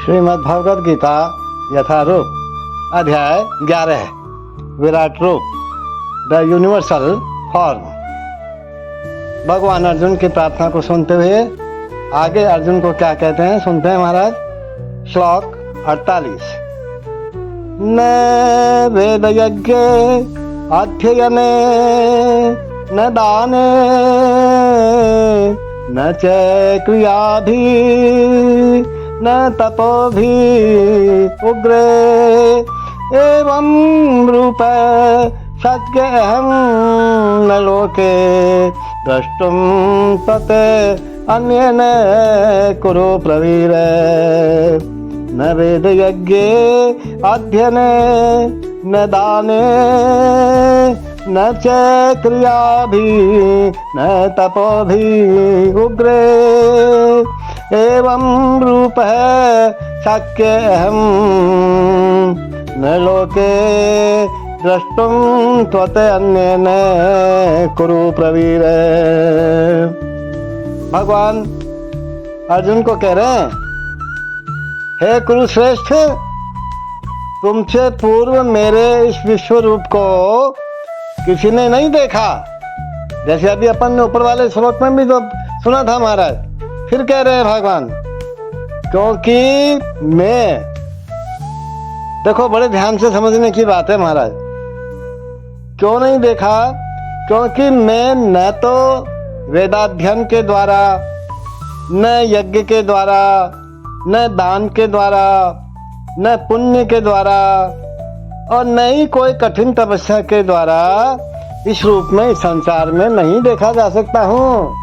श्रीमद् भगवद गीता यथारूप अध्याय 11 विराट रूप the universal form. भगवान अर्जुन की प्रार्थना को सुनते हुए आगे अर्जुन को क्या कहते हैं सुनते हैं महाराज। श्लोक 48। न वेद यज्ञ अध्ययने न दाने न च क्रियाभि न तपोभि उग्रे एवं रूप सत्य अहम न लोके द्रष्टुम तत् अन्येन कुरु प्रवीर। न वेद यज्ञे अध्ययने न दाने न च क्रियाभि न तपोभि उग्रे एवं रूप शक्य अहम न लोके द्रष्टुम त्वत् अन्येन कुरु प्रवीर। भगवान अर्जुन को कह रहे हैं, हे कुरुश्रेष्ठ, तुमसे पूर्व मेरे इस विश्व रूप को किसी ने नहीं देखा। जैसे अभी अपन ने ऊपर वाले श्लोक में भी तो सुना था महाराज। फिर कह रहे हैं भगवान, क्योंकि मैं, देखो बड़े ध्यान से समझने की बात है महाराज। क्यों नहीं देखा? क्योंकि मैं न तो वेदाध्ययन के द्वारा, न यज्ञ के द्वारा, न दान के द्वारा, न पुण्य के द्वारा और न ही कोई कठिन तपस्या के द्वारा इस रूप में, इस संसार में नहीं देखा जा सकता हूँ।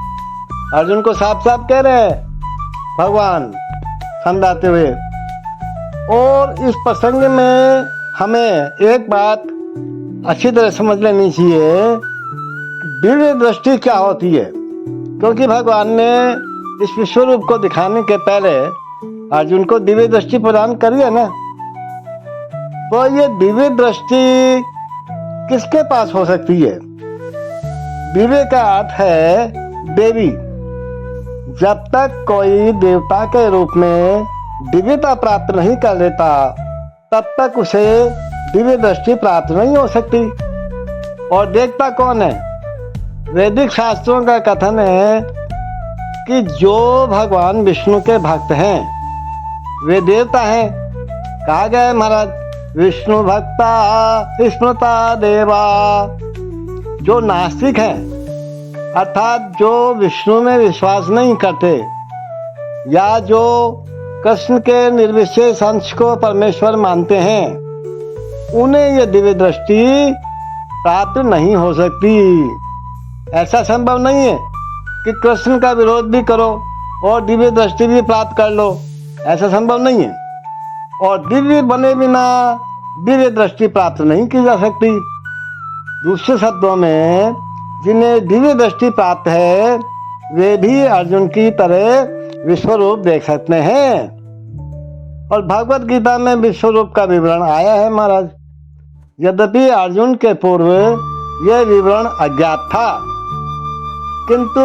अर्जुन को साफ साफ कह रहे हैं भगवान समझाते हुए। और इस प्रसंग में हमें एक बात अच्छी तरह समझ लेनी चाहिए, दिव्य दृष्टि क्या होती है। क्योंकि भगवान ने इस विश्व रूप को दिखाने के पहले अर्जुन को दिव्य दृष्टि प्रदान करी है ना। तो ये दिव्य दृष्टि किसके पास हो सकती है? दिव्य का अर्थ है देवी। जब तक कोई देवता के रूप में दिव्यता प्राप्त नहीं कर लेता तब तक उसे दिव्य दृष्टि प्राप्त नहीं हो सकती। और देखता कौन है? वैदिक शास्त्रों का कथन है कि जो भगवान विष्णु के भक्त हैं वे देवता हैं। कहा गया है महाराज, विष्णु भक्ता स्मृता देवा। जो नास्तिक हैं अर्थात जो विष्णु में विश्वास नहीं करते या जो कृष्ण के निर्विशेष अंश को परमेश्वर मानते हैं, उन्हें यह दिव्य दृष्टि प्राप्त नहीं हो सकती। ऐसा संभव नहीं है कि कृष्ण का विरोध भी करो और दिव्य दृष्टि भी प्राप्त कर लो। ऐसा संभव नहीं है। और दिव्य बने बिना दिव्य दृष्टि प्राप्त नहीं की जा सकती। दूसरे शब्दों में, जिन्हें दिव्य दृष्टि प्राप्त है वे भी अर्जुन की तरह विश्व रूप देख सकते हैं। और भगवत गीता में विश्व रूप का विवरण आया है महाराज। यद्यपि अर्जुन के पूर्व यह विवरण अज्ञात था, किंतु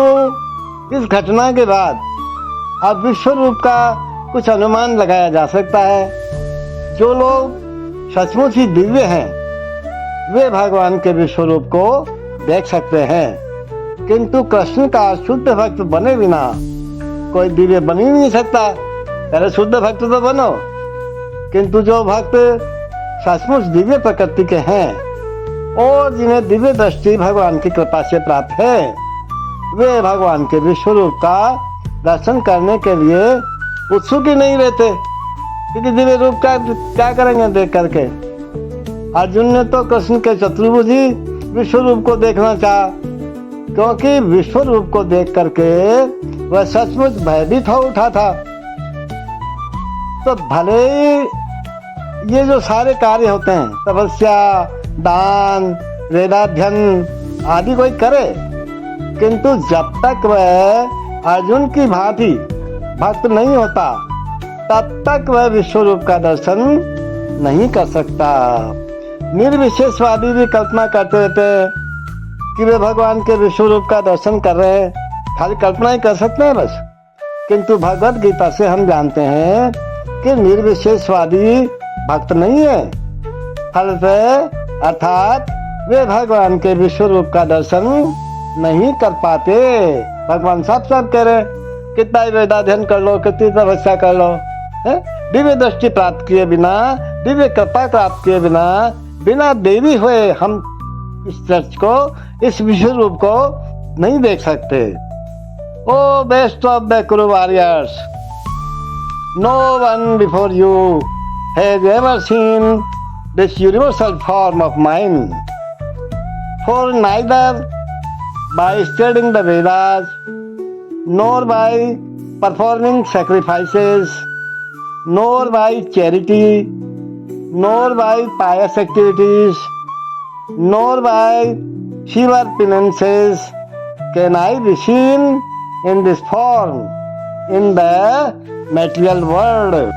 इस घटना के बाद अब विश्व रूप का कुछ अनुमान लगाया जा सकता है। जो लोग सचमुच ही दिव्य हैं वे भगवान के विश्व रूप को देख सकते हैं। किंतु कृष्ण का शुद्ध भक्त बने बिना कोई दिव्य बन ही नहीं सकता। पहले शुद्ध भक्त तो बनो। किंतु जो भक्त सचमुच दिव्य प्रकृति के हैं और जिन्हें दिव्य दृष्टि भगवान की कृपा से प्राप्त है, वे भगवान के विश्व रूप का दर्शन करने के लिए उत्सुक ही नहीं रहते। क्योंकि दिव्य रूप का क्या करेंगे देख करके। अर्जुन ने तो कृष्ण के चतुर्भुजी विश्व रूप को देखना चाहा, क्योंकि विश्व रूप को देख करके वह सचमुच भयभीत हो उठा था। तो भले ये जो सारे कार्य होते हैं, तपस्या, दान, वेदाध्ययन आदि कोई करे, किंतु जब तक वह अर्जुन की भांति भक्त नहीं होता तब तक वह विश्व रूप का दर्शन नहीं कर सकता। निर्विशेषवादी भी कल्पना करते रहते हैं कि वे भगवान के विश्व रूप का दर्शन कर रहे हैं। खाली कल्पना ही कर सकते हैं बस। किंतु भगवत गीता से हम जानते हैं कि निर्विशेषवादी भक्त नहीं है। फल से अर्थात वे भगवान के विश्व रूप का दर्शन नहीं कर पाते। भगवान साफ साफ कह रहे, कितना ही वेदाध्ययन कर लो, कितनी तपस्या कर लो, दिव्य दृष्टि प्राप्त किए बिना, दिव्य कृपा प्राप्त किए बिना, बिना देवी हुए हम इस सच को, इस विश्व रूप को नहीं देख सकते। O best of the Kuru warriors, no one before you has ever seen this universal form of mind, for neither by studying the Vedas, nor by performing sacrifices, nor by charity, nor by pious activities, nor by Shiva penances can I be seen in this form in the material world.